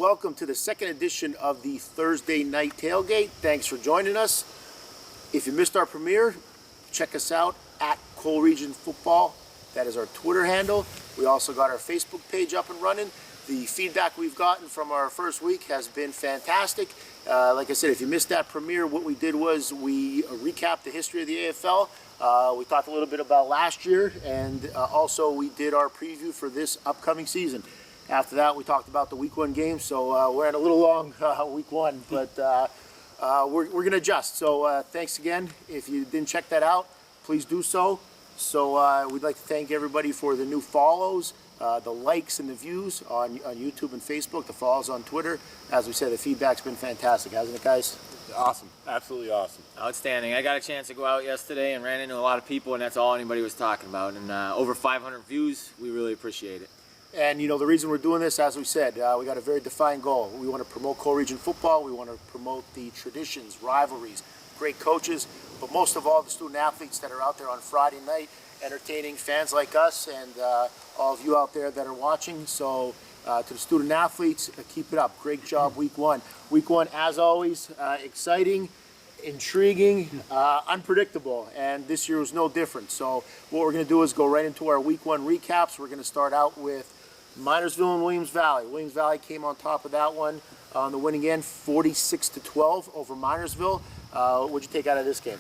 welcome to the second edition of the Thursday Night Tailgate. Thanks for joining us. If you missed our premiere, check us out at Cole Region Football. That is our Twitter handle. We also got our Facebook page up and running. The feedback we've gotten from our first week has been fantastic. Like I said, if you missed that premiere, what we did was we recapped the history of the AFL. We talked a little bit about last year, and also we did our preview for this upcoming season. After that, we talked about the Week 1 game, so we're at a little long Week 1, but we're going to adjust. So thanks again. If you didn't check that out, please do so. So we'd like to thank everybody for the new follows, the likes and the views on YouTube and Facebook, the follows on Twitter. As we said, the feedback's been fantastic, hasn't it, guys? Awesome. Absolutely awesome. Outstanding. I got a chance to go out yesterday and ran into a lot of people, and that's all anybody was talking about. And over 500 views, we really appreciate it. And, you know, the reason we're doing this, as we said, we got a very defined goal. We want to promote Cole Region football. We want to promote the traditions, rivalries, great coaches, but most of all, the student athletes that are out there on Friday night entertaining fans like us and all of you out there that are watching. So to the student athletes, keep it up. Great job Week 1. Week 1, as always, exciting, intriguing, unpredictable, and this year was no different. So what we're going to do is go right into our Week 1 recaps. We're going to start out with Minersville and Williams Valley. Williams Valley came on top of that one on the winning end, 46-12 over Minersville. What'd you take out of this game?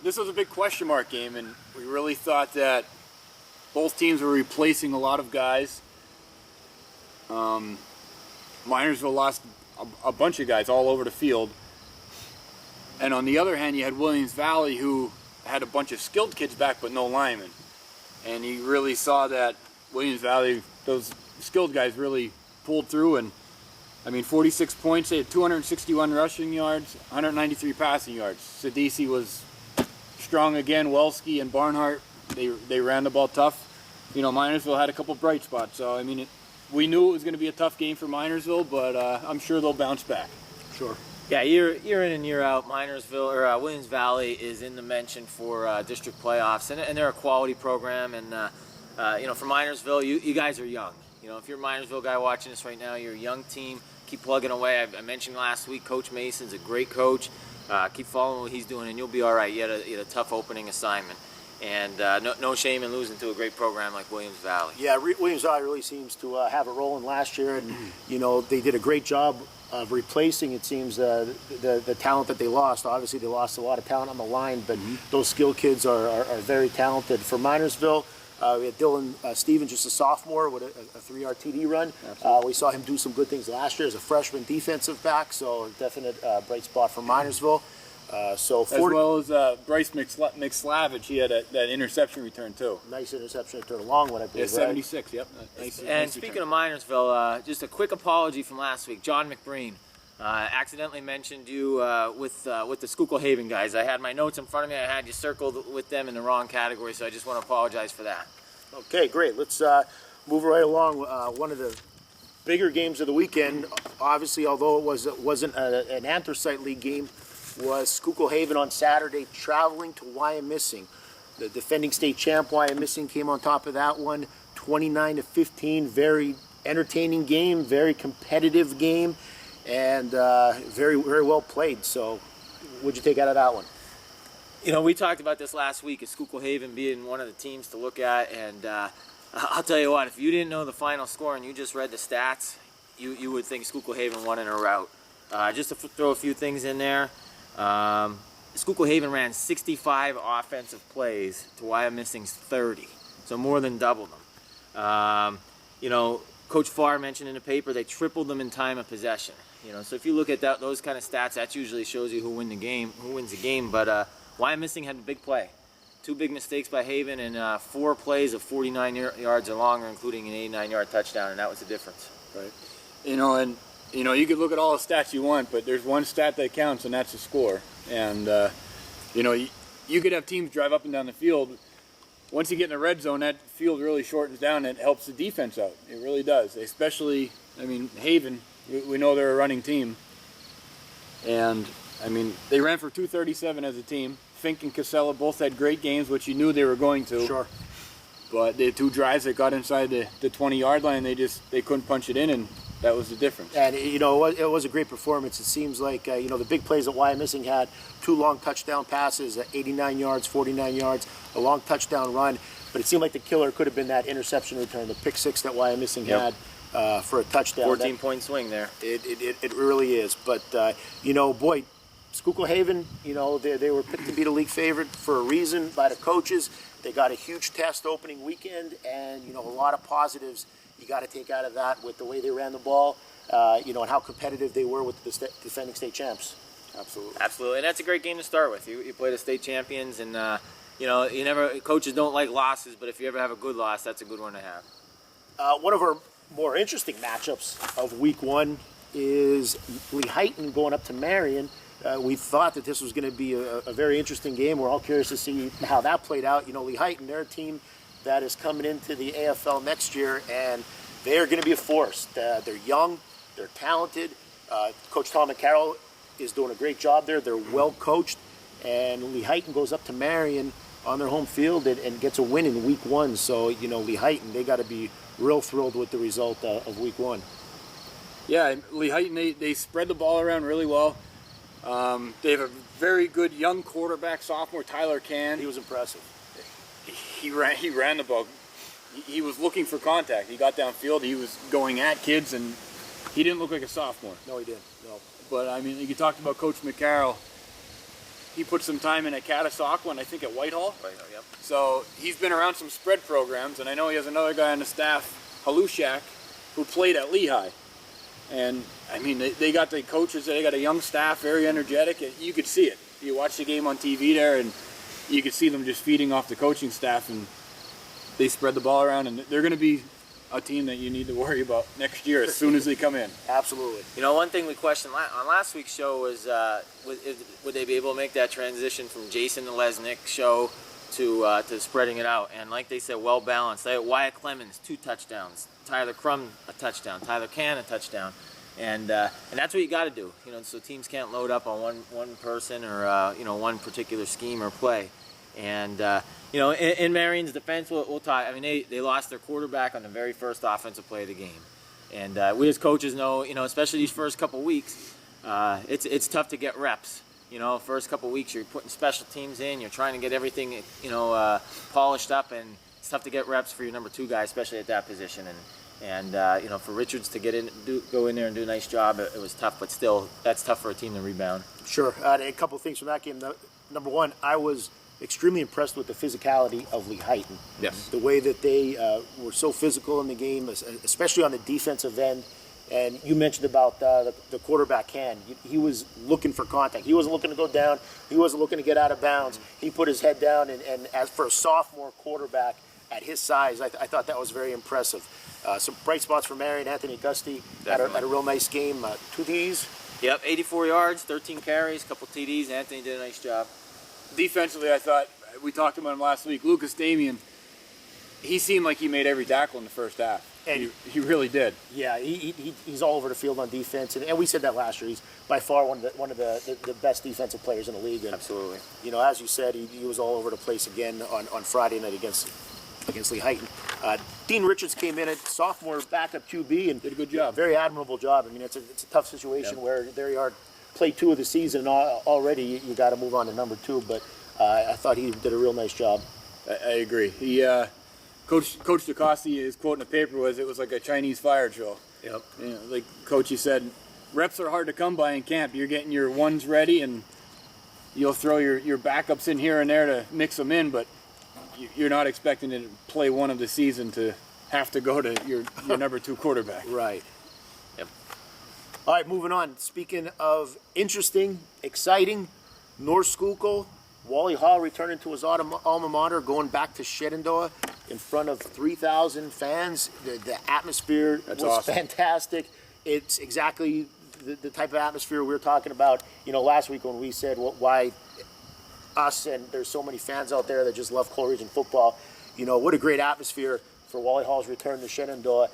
This was a big question mark game, and we really thought that both teams were replacing a lot of guys. Minersville lost a bunch of guys all over the field. And on the other hand, you had Williams Valley, who had a bunch of skilled kids back but no linemen. And you really saw that Williams Valley, those skilled guys really pulled through. And I mean, 46 points, they had 261 rushing yards, 193 passing yards. Sidisi was strong again. Welski and Barnhart, they ran the ball tough. You know, Minersville had a couple bright spots. So, I mean, we knew it was going to be a tough game for Minersville, but I'm sure they'll bounce back. Sure. Yeah, year in and year out, Minersville or Williams Valley is in the mention for district playoffs, and they're a quality program. And you know, for Minersville, you guys are young. You know, if you're a Minersville guy watching this right now, you're a young team. Keep plugging away. I mentioned last week, Coach Mason's a great coach. Keep following what he's doing, and you'll be all right. You had a tough opening assignment, and no shame in losing to a great program like Williams Valley. Yeah, Williams Valley really seems to have it rolling last year, and you know, they did a great job of replacing, it seems, the talent that they lost. Obviously, they lost a lot of talent on the line, but those skilled kids are very talented. For Minersville, we had Dylan Stevens, just a sophomore, with a 3-yard TD run. We saw him do some good things last year as a freshman defensive back, so definite bright spot for Minersville. As well as Bryce McSlavich, he had that interception return too. Nice interception return, a long one, I believe. Yeah, 76, right? Yep. Nice speaking of Minersville, just a quick apology from last week. John McBreen accidentally mentioned you with the Schuylkill Haven guys. I had my notes in front of me. I had you circled with them in the wrong category, so I just want to apologize for that. Okay, great. Let's move right along. One of the bigger games of the weekend, obviously, although it wasn't an Anthracite League game, was Schuylkill Haven on Saturday traveling to Wyomissing. The defending state champ Wyomissing came on top of that one, 29-15. Very entertaining game, very competitive game, and very, very well played. So what'd you take out of that one? You know, we talked about this last week, as Schuylkill Haven being one of the teams to look at, and I'll tell you what, if you didn't know the final score and you just read the stats, you would think Schuylkill Haven won in a rout. Just to throw a few things in there, Schuylkill Haven ran 65 offensive plays to Wyomissing's 30, so more than doubled them. You know, Coach Farr mentioned in the paper they tripled them in time of possession. You know, so if you look at those kind of stats, that usually shows you who wins the game. But Wyomissing had a big play, 2 big mistakes by Haven, and 4 plays of 49 yards or longer, including an 89-yard touchdown, and that was the difference. Right. You know, and you know, you could look at all the stats you want, but there's one stat that counts, and that's the score. And, you know, you could have teams drive up and down the field. Once you get in the red zone, that field really shortens down, and it helps the defense out. It really does. Especially, I mean, Haven, we know they're a running team. And, I mean, they ran for 237 as a team. Fink and Casella both had great games, which you knew they were going to. Sure. But they had 2 drives that got inside the 20-yard line. They couldn't punch it in, and that was the difference. And it was a great performance. It seems like the big plays that Wyomissing had, 2 long touchdown passes at 89 yards, 49 yards, a long touchdown run. But it seemed like the killer could have been that interception return, the pick 6 that Wyomissing had for a touchdown. 14-point swing there. It really is. But boy, Schuylkill Haven, they were picked to be the league favorite for a reason by the coaches. They got a huge test opening weekend, and a lot of positives you got to take out of that with the way they ran the ball, and how competitive they were with the defending state champs. Absolutely, and that's a great game to start with. You play the state champions, and coaches don't like losses, but if you ever have a good loss, that's a good one to have. One of our more interesting matchups of week 1 is Lehighton going up to Marion. We thought that this was going to be a very interesting game. We're all curious to see how that played out. Lehighton, they're a team that is coming into the AFL next year, and they are going to be a force. They're young, they're talented. Coach Tom McCarroll is doing a great job there. They're well coached, and Lehighton goes up to Marion on their home field and gets a win in week 1. So, Lehighton, they got to be real thrilled with the result of week 1. Yeah, Lehighton, they spread the ball around really well. They have a very good young quarterback, sophomore Tyler Can. He was impressive. He ran the ball. He was looking for contact. He got downfield. He was going at kids, and he didn't look like a sophomore. No, he didn't. No. But I mean, you talked about Coach McCarroll. He put some time in at Catasauqua and I think at Whitehall. Yep. So he's been around some spread programs, and I know he has another guy on the staff, Halushak, who played at Lehigh. And I mean, they got the coaches. They got a young staff, very energetic. And you could see it. You watch the game on TV there, and you could see them just feeding off the coaching staff, and they spread the ball around, and they're going to be a team that you need to worry about next year as soon as they come in. Absolutely. One thing we questioned on last week's show was would they be able to make that transition from Jason the Lesnick show to spreading it out? And like they said, well balanced. They had Wyatt Clemens, 2 touchdowns. Tyler Crum, a touchdown. Tyler Can, a touchdown. And that's what you got to do. So teams can't load up on one person or one particular scheme or play. And in Marion's defense, we'll talk. I mean, they lost their quarterback on the very first offensive play of the game. And we as coaches know, especially these first couple weeks, it's tough to get reps. First couple weeks you're putting special teams in, you're trying to get everything polished up, and it's tough to get reps for your number 2 guy, especially at that position. And for Richards to go in there and do a nice job, it was tough. But still, that's tough for a team to rebound. Sure. A couple of things from that game. Number 1, I was extremely impressed with the physicality of Lehighton. Yes. The way that they were so physical in the game, especially on the defensive end. And you mentioned about the quarterback Can. He was looking for contact. He wasn't looking to go down. He wasn't looking to get out of bounds. He put his head down, and as for a sophomore quarterback at his size, I thought that was very impressive. Some bright spots for Marion. Anthony Gusty had a real nice game. 2 TDs. Yep, 84 yards, 13 carries, couple TDs. Anthony did a nice job. Defensively, I thought, we talked about him last week, Lucas Damian, he seemed like he made every tackle in the first half. And he really did. Yeah, he's all over the field on defense, and we said that last year. He's by far one of the best defensive players in the league. And, absolutely. As you said, he was all over the place again on Friday night against Lehighton. Dean Richards came in at sophomore backup QB and did a good job. Very admirable job. I mean, it's a tough situation where there you are, play 2 of the season, and already you got to move on to number 2. But I thought he did a real nice job. I agree. He Coach DeCoste, his quote in the paper was, it was like a Chinese fire drill. Yep. Like Coach, he said, reps are hard to come by in camp. You're getting your ones ready, and you'll throw your backups in here and there to mix them in, but you're not expecting to play one of the season to have to go to your number 2 quarterback. Right. Yep. All right, moving on. Speaking of interesting, exciting, North Schuylkill, Wally Hall returning to his alma mater, going back to Shenandoah in front of 3,000 fans. The atmosphere was awesome. Fantastic. It's exactly the type of atmosphere we were talking about, last week when we said why us, and there's so many fans out there that just love Coal Region football. What a great atmosphere for Wally Hall's return to Shenandoah.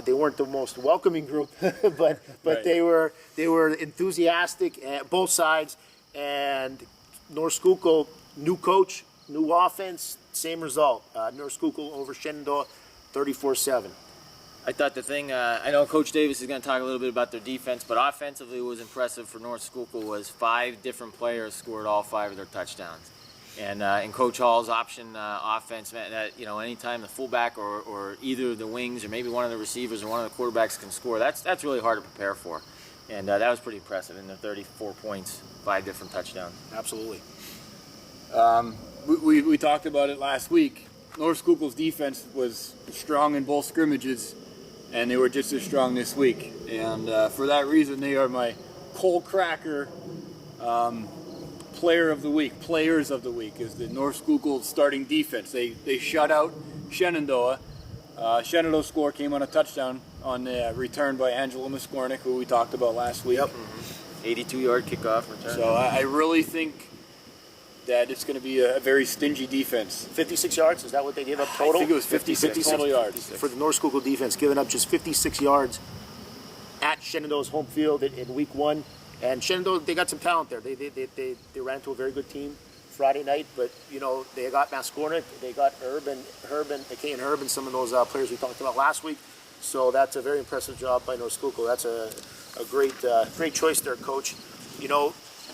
They weren't the most welcoming group, but right. they were enthusiastic at both sides. And North Schuylkill, new coach, new offense, same result. North Schuylkill over Shenandoah, 34-7. I thought the thing, I know Coach Davis is going to talk a little bit about their defense, but offensively what was impressive for North Schuylkill was 5 different players scored all 5 of their touchdowns. And in Coach Hall's option offense, that anytime the fullback or either the wings or maybe one of the receivers or one of the quarterbacks can score, that's really hard to prepare for. And that was pretty impressive. In the 34 points, 5 different touchdowns. Absolutely. We talked about it last week. North Schuylkill's defense was strong in both scrimmages, and they were just as strong this week. And for that reason, they are my Cole Cracker Players of the Week is the North Schuylkill starting defense. They shut out Shenandoah. Shenandoah's score came on a touchdown on the return by Angela Muskornik, who we talked about last week. Yep. 82-yard kickoff return. So I really think that it's going to be a very stingy defense. 56 yards, is that what they gave up total? I think it was 56 total yards. For the North Schuylkill defense, giving up just 56 yards at Shenandoah's home field in week 1. And Shenandoah, they got some talent there. They ran into a very good team Friday night, but they got Mascornik, they got Herb and Herb, and some of those players we talked about last week. So that's a very impressive job by North Schuylkill. That's a great choice there, Coach.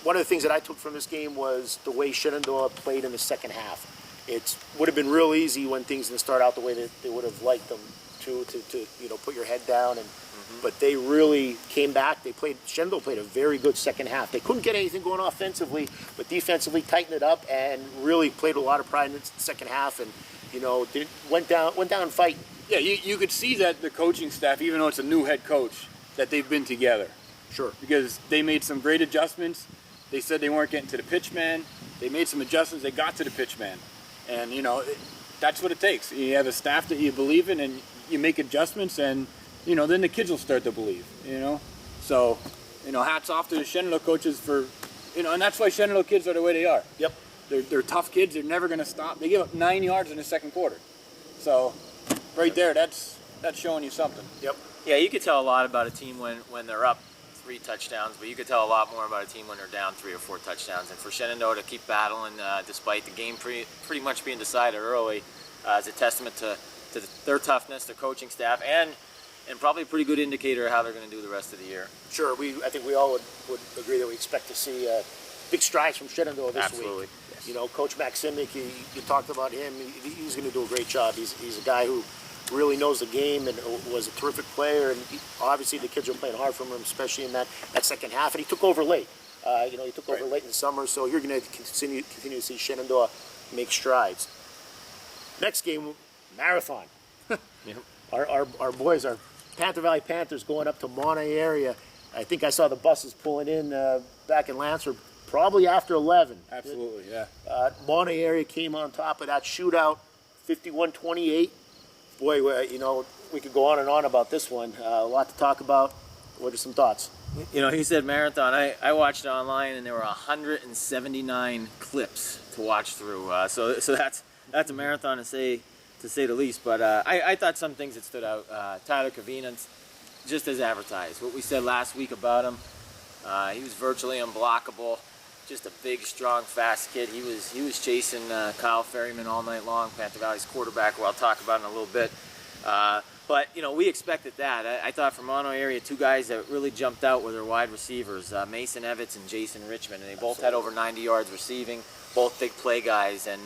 One of the things that I took from this game was the way Shenandoah played in the second half. It would have been real easy when things didn't start out the way that they would have liked them to put your head down but they really came back. Shenandoah played a very good second half. They couldn't get anything going offensively, but defensively tightened it up and really played a lot of pride in the second half. And went down and fight. Yeah, you could see that the coaching staff, even though it's a new head coach, that they've been together. Sure. Because they made some great adjustments. They said they weren't getting to the pitch man. They made some adjustments. They got to the pitch man. And, that's what it takes. You have a staff that you believe in, and you make adjustments, and, then the kids will start to believe, So, hats off to the Shenandoah coaches for, and that's why Shenandoah kids are the way they are. Yep. They're tough kids. They're never going to stop. They give up 9 yards in the second quarter. So, right there, that's showing you something. Yep. Yeah, you could tell a lot about a team when they're up 3 touchdowns, but you could tell a lot more about a team when they're down 3 or 4 touchdowns. And for Shenandoah to keep battling despite the game pretty much being decided early is a testament to their toughness, their coaching staff, and probably a pretty good indicator of how they're going to do the rest of the year. Sure. I think we all would agree that we expect to see big strides from Shenandoah this Absolutely. week. Yes. Coach Maximic, you talked about him. He's going to do a great job. He's a guy who really knows the game and was a terrific player. And obviously the kids are playing hard for him, especially in that second half. And he took over late. He took over late in the summer. So you're going to continue to see Shenandoah make strides. Next game, Marathon. Yep. Our boys, our Panther Valley Panthers, going up to Monterey area. I think I saw the buses pulling in back in Lancer probably after 11. Absolutely, yeah. Monterey area came on top of that shootout, 51-28. Boy, we could go on and on about this one. A lot to talk about. What are some thoughts? He said marathon. I watched it online, and there were 179 clips to watch through. So that's a marathon to say the least. But I thought some things that stood out. Tyler Kavina, just as advertised. What we said last week about him, he was virtually unblockable. Just a big, strong, fast kid. He was chasing Kyle Ferryman all night long, Panther Valley's quarterback, who I'll talk about in a little bit. But we expected that. I thought for Mono area, 2 guys that really jumped out were their wide receivers, Mason Evans and Jason Richmond, and they both had over 90 yards receiving, both big play guys. And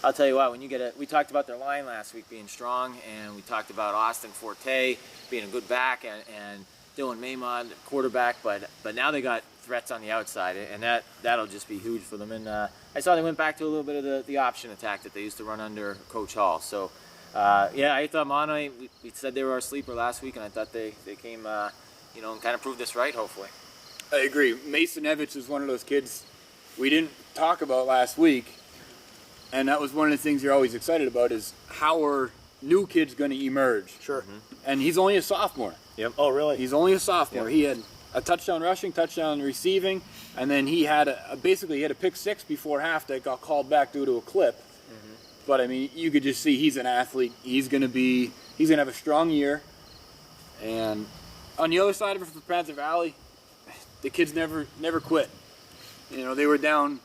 I'll tell you what, when you we talked about their line last week being strong, and we talked about Austin Forte being a good back, and Dylan Maymond, quarterback, but now they got threats on the outside, and that'll just be huge for them. And I saw they went back to a little bit of the option attack that they used to run under Coach Hall. So I thought Monterey, we said they were our sleeper last week, and I thought they came and kind of proved this right, hopefully. I agree. Mason Evans is one of those kids we didn't talk about last week, and that was one of the things you're always excited about, is how are new kids going to emerge. Sure. And he's only a sophomore. Yep. Oh, really? He's only a sophomore. Yep. He had a touchdown rushing, touchdown receiving, and then he had basically a pick 6 before half that got called back due to a clip. But I mean, you could just see he's an athlete. He's gonna have a strong year. And on the other side of it, for Panther Valley, the kids never quit. They were down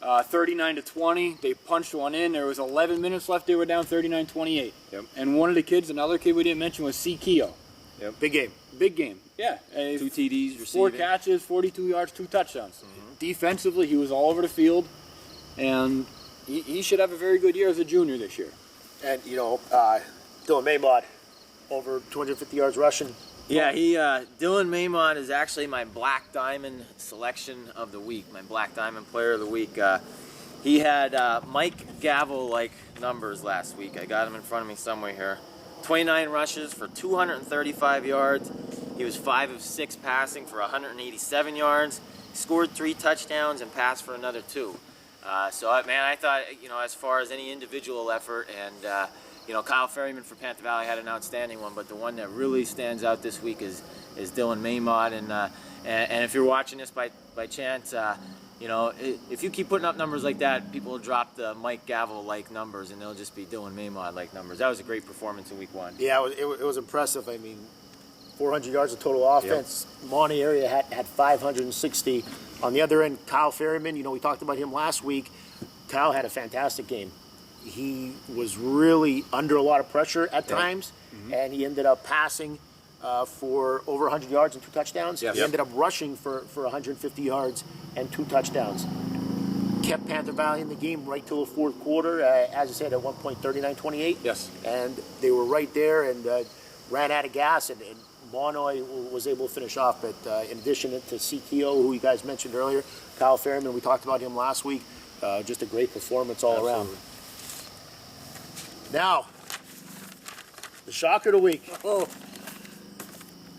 39-20. They punched one in. There was 11 minutes left. They were down 39-28. Yep. And one of the kids, another kid we didn't mention, was C. Keo. Yep. Big game. Big game. Yeah. 2 TDs receiving. 4 catches, 42 yards, 2 touchdowns. Defensively, he was all over the field, and he should have a very good year as a junior this year. And, Dylan Maymod, over 250 yards rushing. Yeah, Dylan Maymon is actually my Black Diamond selection of the week, my Black Diamond player of the week. He had Mike Gavel-like numbers last week. I got him in front of me somewhere here. 29 rushes for 235 yards. He was 5 of 6 passing for 187 yards. Scored 3 touchdowns and passed for another 2. Man, I thought, as far as any individual effort, and Kyle Ferryman for Panther Valley had an outstanding one, but the one that really stands out this week is Dylan Maymod. And if you're watching this by chance, if you keep putting up numbers like that, people will drop the Mike Gavel-like numbers, and they'll just be Dylan Maymod-like numbers. That was a great performance in week 1. Yeah, it was impressive. I mean, 400 yards of total offense. Yep. Monty area had 560. On the other end, Kyle Ferryman, we talked about him last week. Kyle had a fantastic game. He was really under a lot of pressure at times, and he ended up passing for over 100 yards and 2 touchdowns. Yes. He ended up rushing for 150 yards and 2 touchdowns. Kept Panther Valley in the game right till the 4th quarter. As I said, at one point, 39-28. Yes. And they were right there and ran out of gas, and Monoy was able to finish off. But in addition to CKO, who you guys mentioned earlier, Kyle Ferryman, we talked about him last week. Just a great performance all around. Now, the shocker of the week. Oh,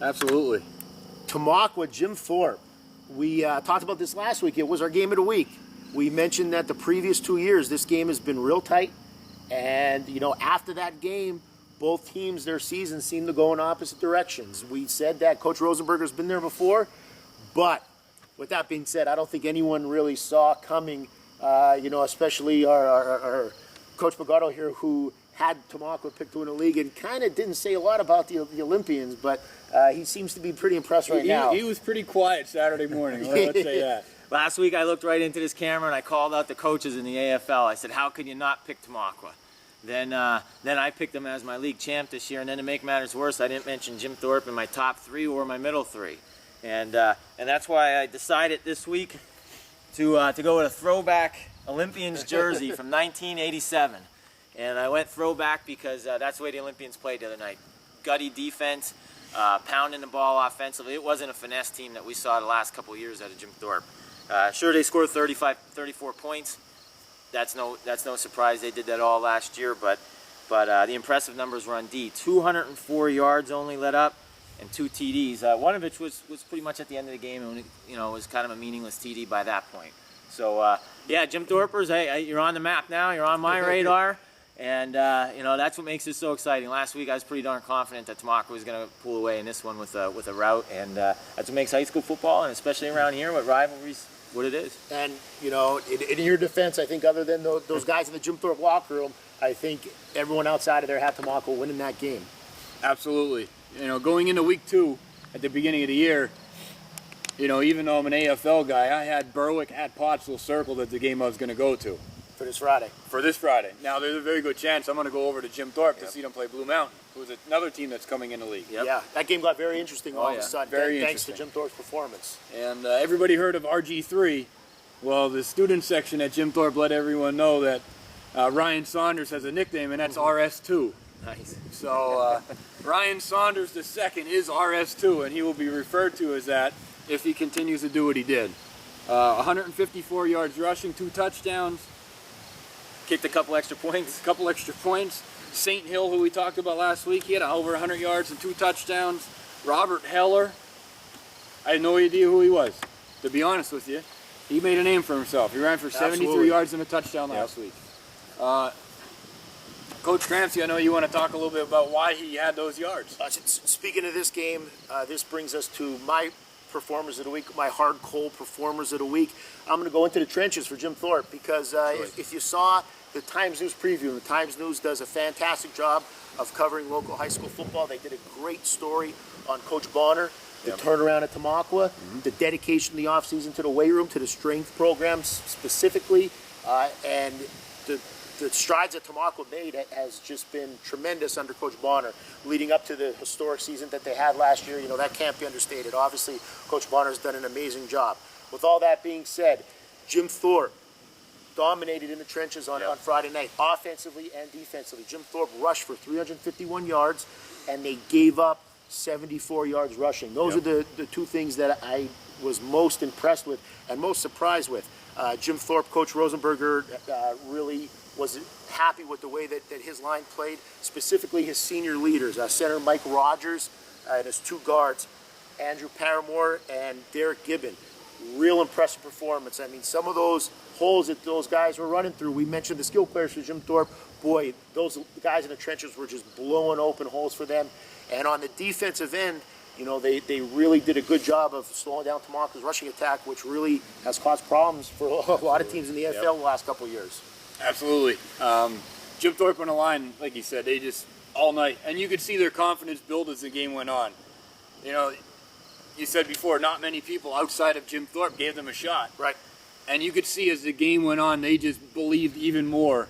absolutely. Tamaqua, Jim Thorpe. We talked about this last week. It was our game of the week. We mentioned that the previous 2 years, this game has been real tight. And, after that game, both teams, their seasons seem to go in opposite directions. We said that Coach Rosenberger's been there before. But with that being said, I don't think anyone really saw coming, especially our Coach Bogotto here, who had Tamaqua picked to win the league and kind of didn't say a lot about the Olympians, but he seems to be pretty impressed right now. He was pretty quiet Saturday morning, let's say that. Last week I looked right into this camera and I called out the coaches in the AFL. I said, how could you not pick Tamaqua? Then I picked them as my league champ this year, and then to make matters worse, I didn't mention Jim Thorpe in my top 3 or my middle 3. And that's why I decided this week to go with a throwback Olympians jersey from 1987. And I went throwback because that's the way the Olympians played the other night. Gutty defense, pounding the ball offensively. It wasn't a finesse team that we saw the last couple of years out of Jim Thorpe. Sure, they scored 34 points. That's no surprise. They did that all last year, but the impressive numbers were on D. 204 yards only let up, and 2 TDs. One of which was pretty much at the end of the game, and it was kind of a meaningless TD by that point. So Jim Thorpers, hey, you're on the map now. You're on my radar, and that's what makes it so exciting. Last week I was pretty darn confident that Tamaqua was going to pull away in this one with a rout, and that's what makes high school football, and especially around here with rivalries, what it is. And, in your defense, I think other than those guys in the Jim Thorpe locker room, I think everyone outside of there had Tamaqua winning that game. Absolutely. Going into week 2 at the beginning of the year, even though I'm an AFL guy, I had Berwick at Pottsville circled as the game I was going to go to. For this Friday. Now, there's a very good chance I'm going to go over to Jim Thorpe to see them play Blue Mountain, who's another team that's coming in the league. Yep. Yeah, that game got very interesting all of a sudden, thanks to Jim Thorpe's performance. And everybody heard of RG3. Well, the student section at Jim Thorpe let everyone know that Ryan Saunders has a nickname, and that's RS2. Nice. So Ryan Saunders II is RS2, and he will be referred to as that if he continues to do what he did. 154 yards rushing, 2 touchdowns. Kicked a couple extra points. St. Hill, who we talked about last week, he had over 100 yards and 2 touchdowns. Robert Heller, I had no idea who he was, to be honest with you. He made a name for himself. He ran for 73 yards and a touchdown last week. Coach Crampsey, I know you want to talk a little bit about why he had those yards. Speaking of this game, this brings us to my performers of the week, my hard cold performers of the week. I'm going to go into the trenches for Jim Thorpe because if you saw the Times News preview, the Times News does a fantastic job of covering local high school football. They did a great story on Coach Bonner. the turnaround at Tamaqua, the dedication in the offseason to the weight room, to the strength programs specifically, and the strides that Tamaqua made has just been tremendous under Coach Bonner, leading up to the historic season that they had last year. That can't be understated. Obviously, Coach Bonner has done an amazing job. With all that being said, Jim Thorpe dominated in the trenches on Friday night, offensively and defensively. Jim Thorpe rushed for 351 yards, and they gave up 74 yards rushing. Those are the two things that I was most impressed with and most surprised with. Jim Thorpe, Coach Rosenberger, really was happy with the way that his line played, specifically his senior leaders, center Mike Rogers and his two guards, Andrew Paramore and Derek Gibbon. Real impressive performance. I mean, some of those holes that those guys were running through, we mentioned the skill players for Jim Thorpe. Boy, those guys in the trenches were just blowing open holes for them. And on the defensive end, they really did a good job of slowing down Tamaqa's rushing attack, which really has caused problems for a lot of teams in the NFL the last couple of years. Absolutely. Jim Thorpe on the line, like you said, they just all night. And you could see their confidence build as the game went on. You said before, not many people outside of Jim Thorpe gave them a shot. Right. And you could see as the game went on, they just believed even more.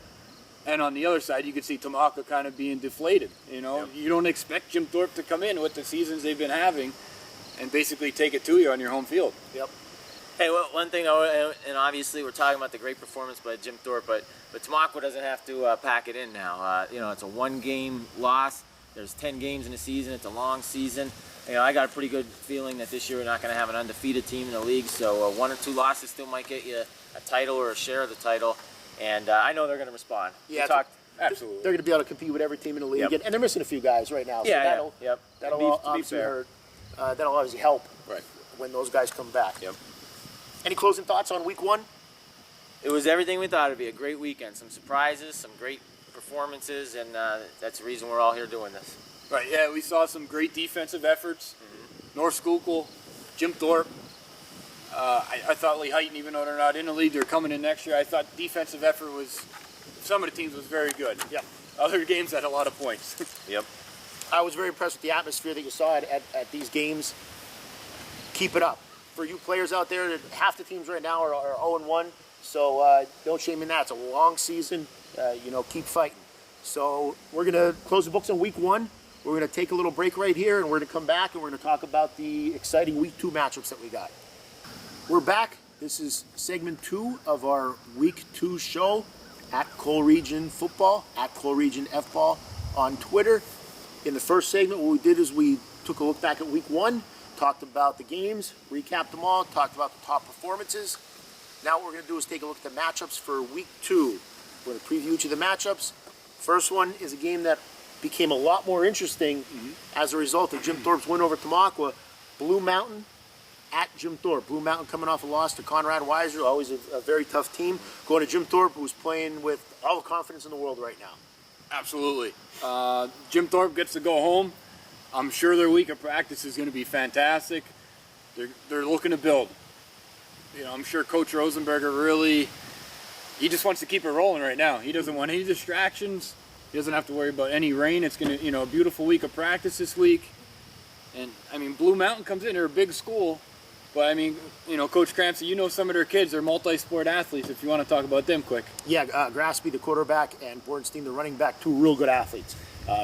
And on the other side, you could see Tamaqua kind of being deflated. You don't expect Jim Thorpe to come in with the seasons they've been having and basically take it to you on your home field. Yep. Hey, well, one thing, and obviously we're talking about the great performance by Jim Thorpe, but Tamaqua doesn't have to pack it in now. It's a one-game loss. There's 10 games in the season. It's a long season. I got a pretty good feeling that this year we're not going to have an undefeated team in the league, so one or two losses still might get you a title or a share of the title, and I know they're going to respond. Yeah, absolutely. They're going to be able to compete with every team in the league, and they're missing a few guys right now, so that'll obviously help when those guys come back. Yep. Any closing thoughts on week one? It was everything we thought it'd be. A great weekend, some surprises, some great performances, and that's the reason we're all here doing this. Right, yeah, we saw some great defensive efforts. North Schuylkill, Jim Thorpe. I thought Lee Heighton, even though they're not in the league, they're coming in next year. I thought defensive effort was, some of the teams was very good. Yep. Other games had a lot of points. Yep. I was very impressed with the atmosphere that you saw at these games. Keep it up. For you players out there, half the teams right now are 0-1, so don't shame in that. It's a long season. Keep fighting. So we're going to close the books on week one. We're going to take a little break right here, and we're going to come back, and we're going to talk about the exciting week two matchups that we got. We're back. This is segment 2 of our week 2 show at Cole Region Football, at Cole Region F-Ball on Twitter. In the first segment, what we did is we took a look back at week 1, talked about the games, recapped them all, talked about the top performances. Now what we're going to do is take a look at the matchups for week 2. We're going to preview each of the matchups. First one is a game that became a lot more interesting as a result of Jim Thorpe's win over Tamaqua. Blue Mountain at Jim Thorpe. Blue Mountain coming off a loss to Conrad Weiser, always a very tough team. Going to Jim Thorpe, who's playing with all the confidence in the world right now. Absolutely. Jim Thorpe gets to go home. I'm sure their week of practice is going to be fantastic. They're looking to build. I'm sure Coach Rosenberger really, he just wants to keep it rolling right now. He doesn't want any distractions. He doesn't have to worry about any rain. It's going to, a beautiful week of practice this week. And, Blue Mountain comes in. They're a big school. But, Coach Crampsey, some of their kids. They're multi-sport athletes, if you want to talk about them quick. Yeah, Graspy, the quarterback, and Bornstein, the running back, two real good athletes.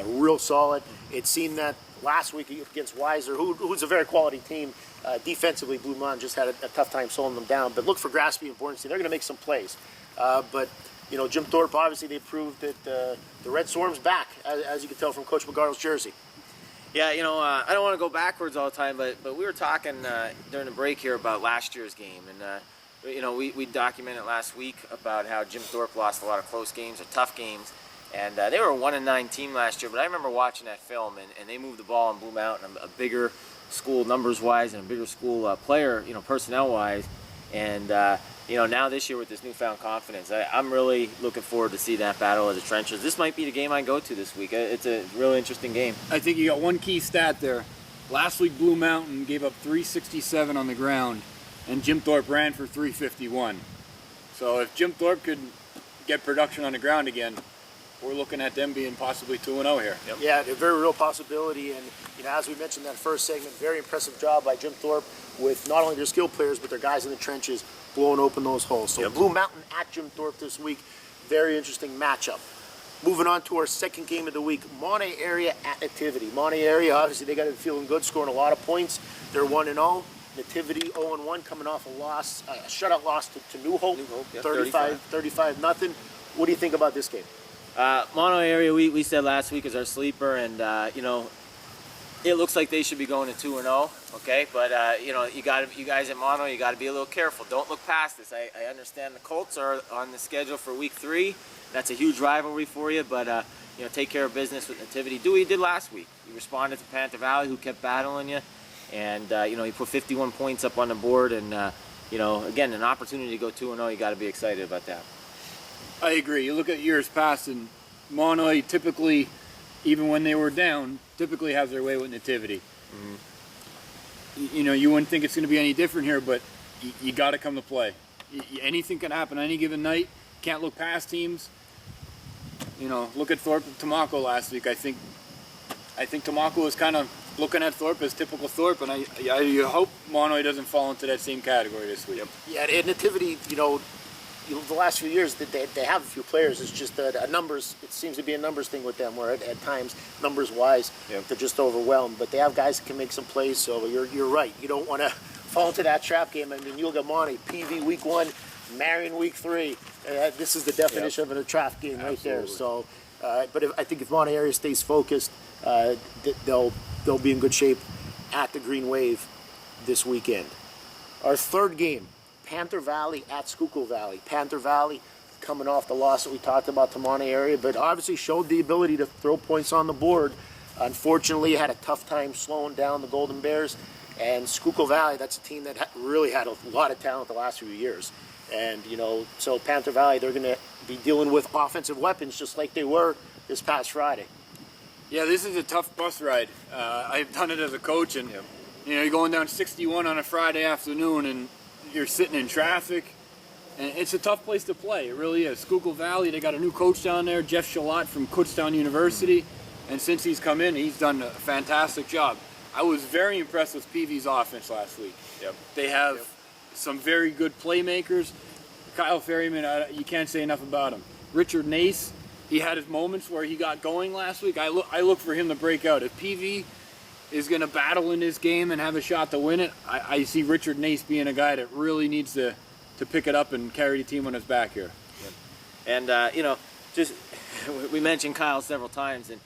Real solid. It seemed that last week against Weiser, who's a very quality team, defensively, Blue Mountain just had a tough time slowing them down. But look for Graspy and Bornstein. They're going to make some plays. But Jim Thorpe, obviously, they proved that the Red Storm's back, as you can tell from Coach McGartle's jersey. Yeah, I don't want to go backwards all the time, but we were talking during the break here about last year's game. And, we documented last week about how Jim Thorpe lost a lot of close games or tough games. And they were a 1-9 team last year, but I remember watching that film, and they moved the ball on Blue Mountain, a bigger school numbers-wise and a bigger school player, personnel-wise. And, now this year with this newfound confidence, I'm really looking forward to see that battle of the trenches. This might be the game I go to this week. It's a really interesting game. I think you got one key stat there. Last week, Blue Mountain gave up 367 on the ground, and Jim Thorpe ran for 351. So if Jim Thorpe could get production on the ground again, we're looking at them being possibly 2-0 here. Yep. Yeah, a very real possibility, and as we mentioned in that first segment, very impressive job by Jim Thorpe with not only their skilled players but their guys in the trenches blowing open those holes. So Blue Mountain at Jim Thorpe this week, very interesting matchup. Moving on to our second game of the week, Monterey area at Nativity. Monterey area, obviously they got it feeling good, scoring a lot of points. They're 1-0. Nativity 0-1, coming off a shutout loss to New Hope, 35-0. What do you think about this game? Mono area, we said last week is our sleeper, and it looks like they should be going to 2-0. Okay, but you guys at Mono, you got to be a little careful. Don't look past this. I understand the Colts are on the schedule for week 3. That's a huge rivalry for you, but take care of business with Nativity. Do what you did last week. You responded to Panther Valley, who kept battling you, and he put 51 points up on the board, and again, an opportunity to go 2-0. You got to be excited about that. I agree. You look at years past, and Monoy typically, even when they were down, typically has their way with Nativity. Mm-hmm. You wouldn't think it's going to be any different here, but you got to come to play. Anything can happen any given night. Can't look past teams. Look at Thorpe and Tamako last week. I think Tamako was kind of looking at Thorpe as typical Thorpe, and I hope Monoy doesn't fall into that same category this week. Yep. Yeah, and Nativity, the last few years that they have a few players. It's just a numbers. It seems to be a numbers thing with them, where at times, numbers wise, they're just overwhelmed. But they have guys that can make some plays. So you're right. You don't want to fall into that trap game. I mean, you'll get Monty PV week 1, Marion week 3. This is the definition of a trap game right there. So, but I think if Monty area stays focused, they'll be in good shape at the Green Wave this weekend. Our third game, Panther Valley at Schuylkill Valley. Panther Valley coming off the loss that we talked about to Monterey area, but obviously showed the ability to throw points on the board. Unfortunately, had a tough time slowing down the Golden Bears. And Schuylkill Valley, that's a team that really had a lot of talent the last few years. And, so Panther Valley, they're going to be dealing with offensive weapons just like they were this past Friday. Yeah, this is a tough bus ride. I've done it as a coach, and you're going down 61 on a Friday afternoon, and you're sitting in traffic, and it's a tough place to play. It really is. Schuylkill Valley, they got a new coach down there, Jeff Shalott from Kutztown University, and since he's come in, he's done a fantastic job. I was very impressed with PV's offense last week. Yep. They have some very good playmakers. Kyle Ferryman, you can't say enough about him. Richard Nace, he had his moments where he got going last week. I look for him to break out. If PV is going to battle in this game and have a shot to win it, I see Richard Nace being a guy that really needs to pick it up and carry the team on his back here. And, just we mentioned Kyle several times, and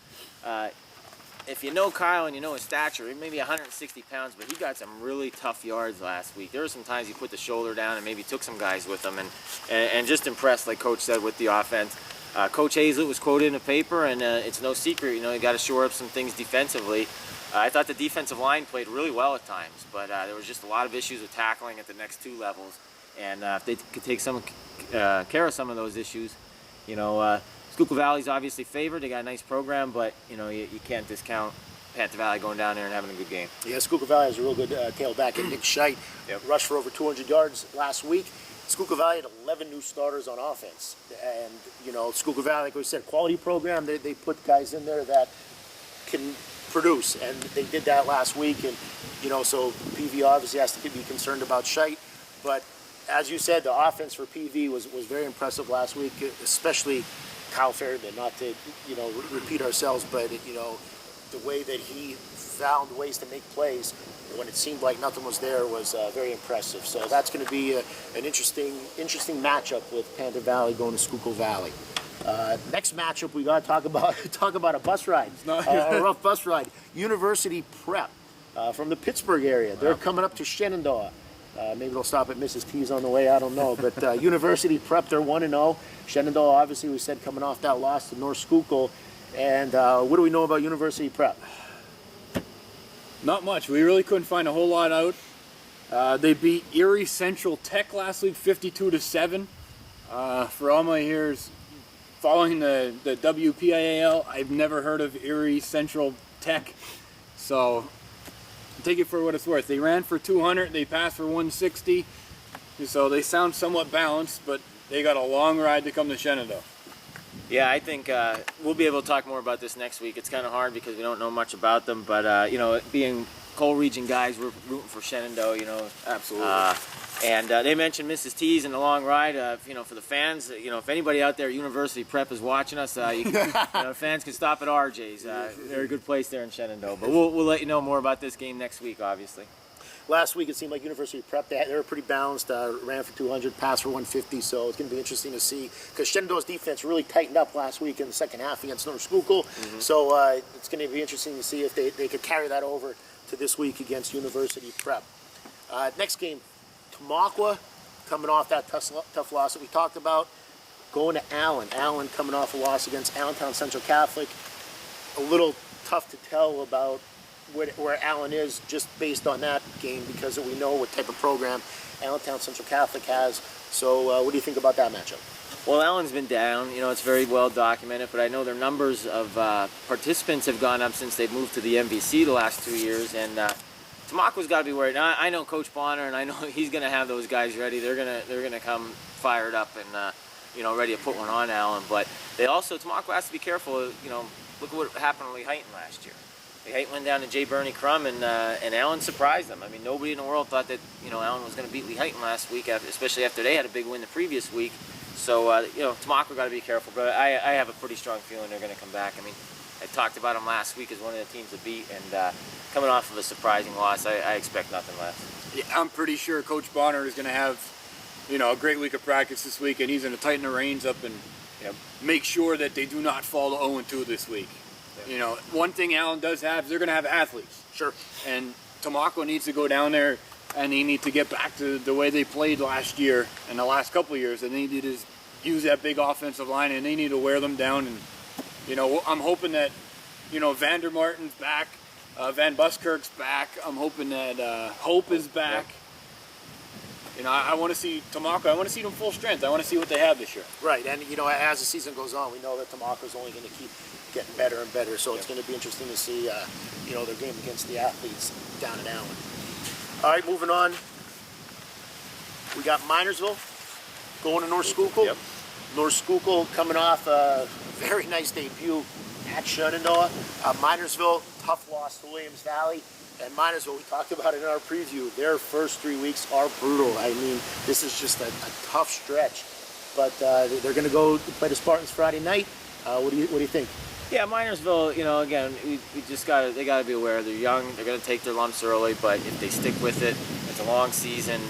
if you know Kyle and you know his stature, he may be 160 pounds, but he got some really tough yards last week. There were some times he put the shoulder down and maybe took some guys with him, and just impressed, like Coach said, with the offense. Coach Hazlett was quoted in a paper, and it's no secret, you got to shore up some things defensively. I thought the defensive line played really well at times, but there was just a lot of issues with tackling at the next 2 levels. And if they could take some care of some of those issues, Schuylkill Valley's obviously favored. They got a nice program, but you can't discount Panther Valley going down there and having a good game. Yeah, Schuylkill Valley has a real good tailback. And Nick Scheit rushed for over 200 yards last week. Schuylkill Valley had 11 new starters on offense. And, Schuylkill Valley, like we said, quality program. They put guys in there that can produce, and they did that last week. And, so PV obviously has to be concerned about Scheit. But as you said, the offense for PV was very impressive last week, especially Kyle Ferryman, not to repeat ourselves, but the way that he found ways to make plays when it seemed like nothing was there was very impressive. So that's going to be an interesting matchup with Panther Valley going to Schuylkill Valley. Next matchup, we got to talk about a bus ride, a rough bus ride. University Prep from the Pittsburgh area. They're coming up to Shenandoah. Maybe they'll stop at Mrs. T's on the way, I don't know. But University Prep, they're 1-0. Shenandoah, obviously, we said coming off that loss to North Schuylkill. And what do we know about University Prep? Not much. We really couldn't find a whole lot out. They beat Erie Central Tech last week, 52-7. For all my years following the WPIAL, I've never heard of Erie Central Tech. So take it for what it's worth. They ran for 200, they passed for 160, so they sound somewhat balanced, but they got a long ride to come to Shenandoah. Yeah, I think we'll be able to talk more about this next week. It's kind of hard because we don't know much about them, but being Coal Region guys, we're rooting for Shenandoah. Absolutely. And they mentioned Mrs. T's in the long ride. For the fans, if anybody out there at University Prep is watching us, fans can stop at RJ's. They're a good place there in Shenandoah. But we'll let you know more about this game next week, obviously. Last week it seemed like University Prep, they were pretty balanced, ran for 200, passed for 150, so it's going to be interesting to see, because Shenandoah's defense really tightened up last week in the second half against North Schuylkill, so it's going to be interesting to see if they could carry that over to this week against University Prep. Next game, Tamaqua, coming off that tough loss that we talked about, going to Allen. Allen coming off a loss against Allentown Central Catholic. A little tough to tell about where Allen is just based on that game, because we know what type of program Allentown Central Catholic has. So what do you think about that matchup? Well, Allen's been down. It's very well documented, but I know their numbers of participants have gone up since they've moved to the MVC the last 2 years, and Tamaqua's got to be worried. Now, I know Coach Bonner, and I know he's going to have those guys ready. They're gonna come fired up and ready to put one on Allen. But Tamaqua has to be careful. Look at what happened to Lee Heighton last year. Lee Heighton went down to J. Bernie Crum, and Allen surprised them. I mean, nobody in the world thought that Allen was going to beat Lee Heighton last week, especially after they had a big win the previous week. So Tamaqua got to be careful. But I have a pretty strong feeling they're going to come back. I mean, I talked about them last week as one of the teams to beat, and coming off of a surprising loss, I expect nothing less. Yeah, I'm pretty sure Coach Bonner is going to have, a great week of practice this week, and he's going to tighten the reins up and make sure that they do not fall to 0-2 this week. Yeah. One thing Allen does have is they're going to have athletes. Sure. And Tamaqua needs to go down there, and they need to get back to the way they played last year and the last couple of years, and they need to use that big offensive line, and they need to wear them down. And I'm hoping that Vander Martin's back, Van Buskirk's back. I'm hoping that Hope is back. I want to see Tamaqua. I want to see them full strength. I want to see what they have this year. Right, and as the season goes on, we know that Tamaqua is only going to keep getting better and better. So it's going to be interesting to see their game against the athletes down in Allen. All right, moving on. We got Minersville going to North Schuylkill. Yep. North Schuylkill coming off a very nice debut at Shenandoah. Minersville, tough loss to Williams Valley. And Minersville, we talked about it in our preview, their first 3 weeks are brutal. I mean, this is just a tough stretch. But they're going to go play the Spartans Friday night. What do you think? Yeah, Minersville, again, they got to be aware they're young. They're going to take their lumps early, but if they stick with it, it's a long season.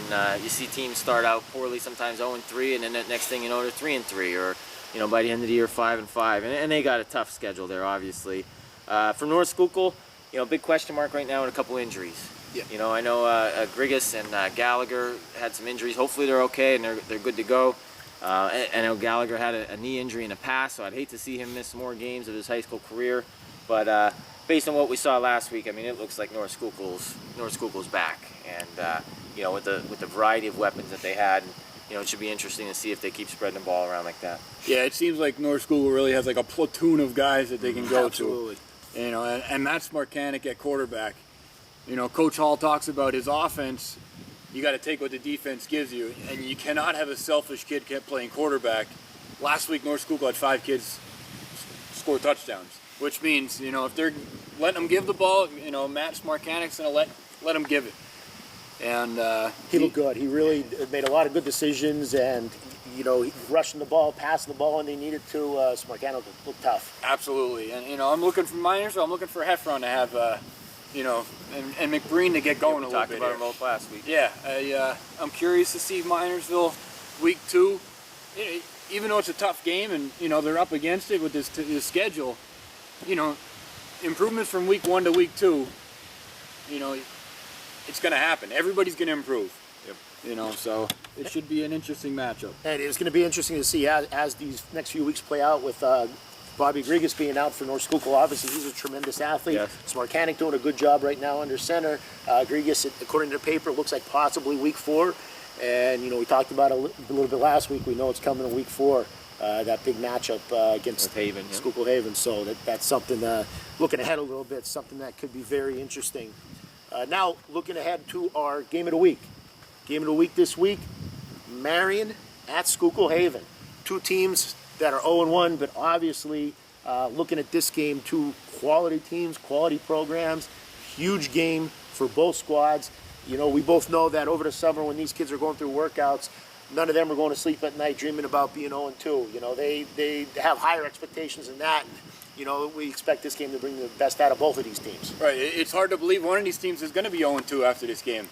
You see teams start out poorly, sometimes 0-3, and then the next thing you know, they're 3-3, or by the end of the year, 5-5, and they got a tough schedule there, obviously. For North Schuylkill, big question mark right now and a couple injuries. Yeah. I know Grigas and Gallagher had some injuries. Hopefully they're okay and they're good to go. I know Gallagher had a knee injury in the past, so I'd hate to see him miss more games of his high school career. But based on what we saw last week, I mean, it looks like North Schuylkill's back, and with the variety of weapons that they had, it should be interesting to see if they keep spreading the ball around like that. Yeah, it seems like North Schuylkill really has like a platoon of guys that they can go Absolutely. to. And Matt Smarkanik at quarterback. Coach Hall talks about his offense. You got to take what the defense gives you, and you cannot have a selfish kid kept playing quarterback. Last week, North Schuylkill had 5 kids score touchdowns, which means if they're letting them give the ball, Matt Smarkanik's gonna let them give it. And he looked good. He really made a lot of good decisions, and rushing the ball, passing the ball when they needed to. Smarkanik looked tough. Absolutely, and I'm looking for Miners. So I'm looking for Heffron to have, and McBreen to get going a little bit. We talked about them both last week. Yeah, I'm curious to see Minersville week 2. Even though it's a tough game, and they're up against it with this schedule. Improvements from week 1 to week 2. It's going to happen. Everybody's going to improve. Yep. So it should be an interesting matchup. And it's going to be interesting to see as these next few weeks play out with Bobby Grigas being out for North Schuylkill. Obviously, he's a tremendous athlete. Yes. Smarkanik doing a good job right now under center. Grigas, according to the paper, looks like possibly week 4. And, we talked about it a little bit last week. We know it's coming in week 4, that big matchup against Haven, yeah. Schuylkill Haven. So that's something, looking ahead a little bit, something that could be very interesting. Now, looking ahead to our game of the week. Game of the week this week, Marion at Schuylkill Haven. 2 teams that are 0-1, but obviously looking at this game, two quality teams, quality programs, huge game for both squads. You know, we both know that over the summer when these kids are going through workouts, none of them are going to sleep at night dreaming about being 0-2. You know, they have higher expectations than that. And, you know, we expect this game to bring the best out of both of these teams. Right. It's hard to believe one of these teams is going to be 0-2 after this game.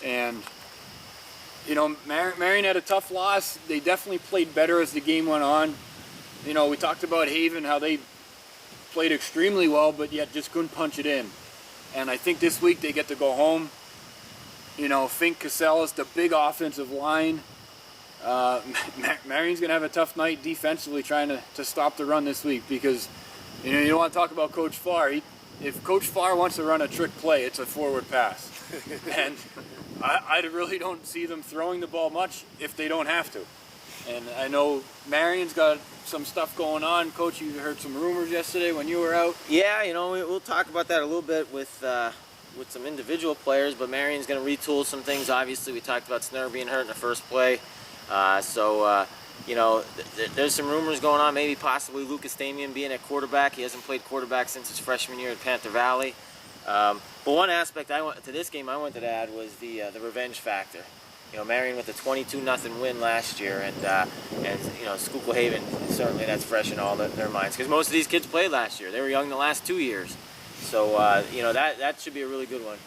And, you know, Marion had a tough loss. They definitely played better as the game went on. You know, we talked about Haven, how they played extremely well, but yet just couldn't punch it in. And I think this week they get to go home. You know, Fink, Casellas, the big offensive line. Marion's going to have a tough night defensively trying to stop the run this week because, you know, you don't want to talk about Coach Farr. If Coach Farr wants to run a trick play, it's a forward pass. And I really don't see them throwing the ball much if they don't have to. And I know Marion's got some stuff going on. Coach, you heard some rumors yesterday when you were out. Yeah, you know, we'll talk about that a little bit with some individual players, but Marion's going to retool some things. Obviously, we talked about Snur being hurt in the first play. You know, there's some rumors going on, maybe possibly Lucas Damian being at quarterback. He hasn't played quarterback since his freshman year at Panther Valley. But one aspect to this game I wanted to add was the revenge factor. You know, Marion with a 22-0 win last year, and you know, Schuylkill Haven, certainly that's fresh in all their minds because most of these kids played last year. They were young the last 2 years. So, you know, that should be a really good one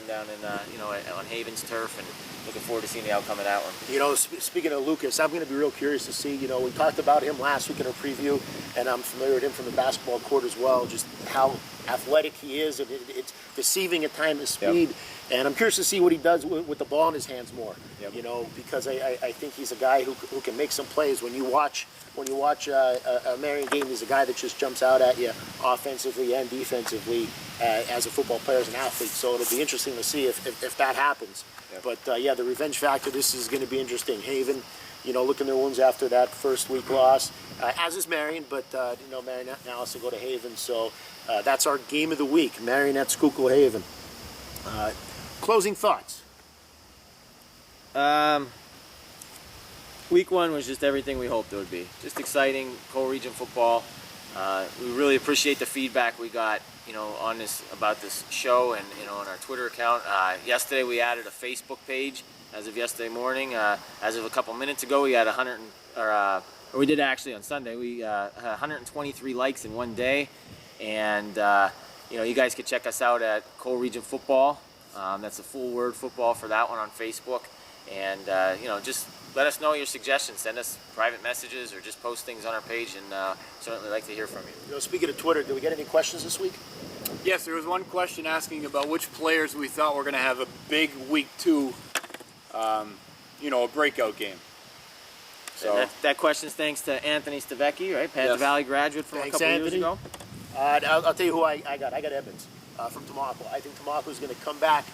down in, you know, on Haven's turf, and looking forward to seeing the outcome of that one. You know, speaking of Lucas, I'm going to be real curious to see, you know, we talked about him last week in our preview, and I'm familiar with him from the basketball court as well, just how athletic he is, and it's deceiving at times his speed. Yep. And I'm curious to see what he does with the ball in his hands more, yep. You know, because I think he's a guy who can make some plays. When you watch a Marion game, he's a guy that just jumps out at you offensively and defensively as a football player, as an athlete. So it'll be interesting to see if that happens. Yep. But yeah, the revenge factor, this is going to be interesting. Haven, you know, licking their wounds after that first week loss, as is Marion, but you know, Marion now has to go to Haven. So that's our game of the week, Marion at Schuylkill Haven. Closing thoughts. Week one was just everything we hoped it would be. Just exciting, co-region football. We really appreciate the feedback we got, you know, on this about this show, and you know, on our Twitter account. Yesterday we added a Facebook page. As of yesterday morning, as of a couple minutes ago, we had we did actually on Sunday. We had 123 likes in one day, and you know, you guys can check us out at co-region football. That's a full word, football, for that one on Facebook. And you know, just let us know your suggestions. Send us private messages or just post things on our page, and certainly like to hear from you. You know, speaking of Twitter, did we get any questions this week? Yes, there was one question asking about which players we thought were going to have a big week 2, you know, a breakout game. So that question's thanks to Anthony Stavecki, right? Panther Valley graduate from a couple years ago. I'll tell you who I got. I got Edmonds from Tamaqua. I think Tamaqua is going to come back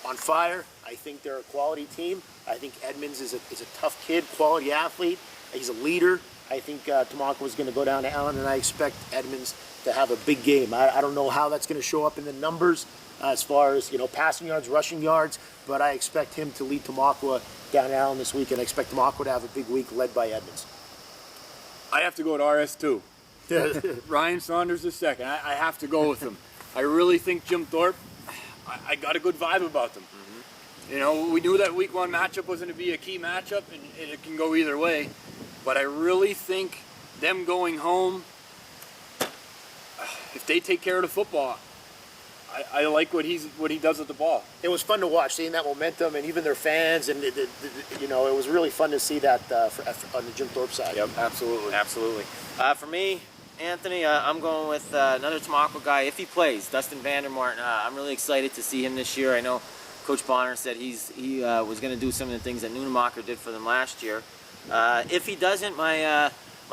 on fire. I think they're a quality team. I think Edmonds is a tough kid, quality athlete. He's a leader. I think Tamaqua is going to go down to Allen, and I expect Edmonds to have a big game. I don't know how that's going to show up in the numbers as far as, you know, passing yards, rushing yards, but I expect him to lead Tamaqua down to Allen this week, and I expect Tamaqua to have a big week led by Edmonds. I have to go with RS2. Ryan Saunders is second. I have to go with him. I really think Jim Thorpe, I got a good vibe about them. Mm-hmm. You know, we knew that week 1 matchup was going to be a key matchup, and it can go either way. But I really think them going home, if they take care of the football, I like what he does with the ball. It was fun to watch, seeing that momentum, and even their fans, and you know, it was really fun to see that on the Jim Thorpe side. Yep, absolutely, absolutely. For me, Anthony, I'm going with another Tamaqua guy if he plays, Dustin Vandermartin. I'm really excited to see him this year. I know Coach Bonner said he was going to do some of the things that Nunemacher did for them last year. If he doesn't, my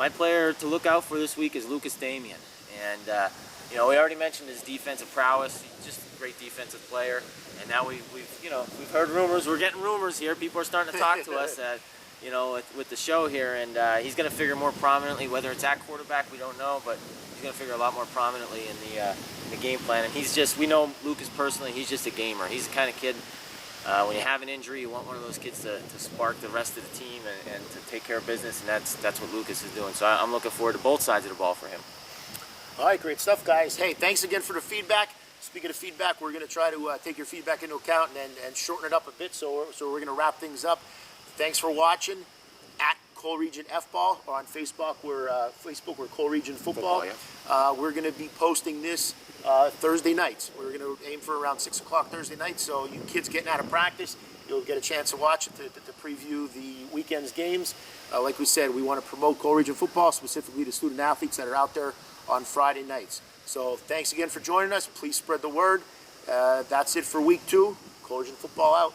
player to look out for this week is Lucas Damian, and. You know, we already mentioned his defensive prowess. He's just a great defensive player. And now we've heard rumors. We're getting rumors here. People are starting to talk to us, you know, with the show here. And he's going to figure more prominently, whether it's at quarterback, we don't know, but he's going to figure a lot more prominently in the game plan. And we know Lucas personally. He's just a gamer. He's the kind of kid when you have an injury, you want one of those kids to spark the rest of the team and to take care of business, and that's what Lucas is doing. So I'm looking forward to both sides of the ball for him. All right, great stuff, guys. Hey, thanks again for the feedback. Speaking of feedback, we're going to try to take your feedback into account and shorten it up a bit, so we're going to wrap things up. Thanks for watching. At Cole Region F-Ball, or on Facebook, we're Cole Region Football. We're going to be posting this Thursday nights. We're going to aim for around 6 o'clock Thursday night, so you kids getting out of practice, you'll get a chance to watch it, to preview the weekend's games. Like we said, we want to promote Cole Region Football, specifically to student athletes that are out there on Friday nights. So thanks again for joining us. Please spread the word. That's it for week 2. Cole Region Football out.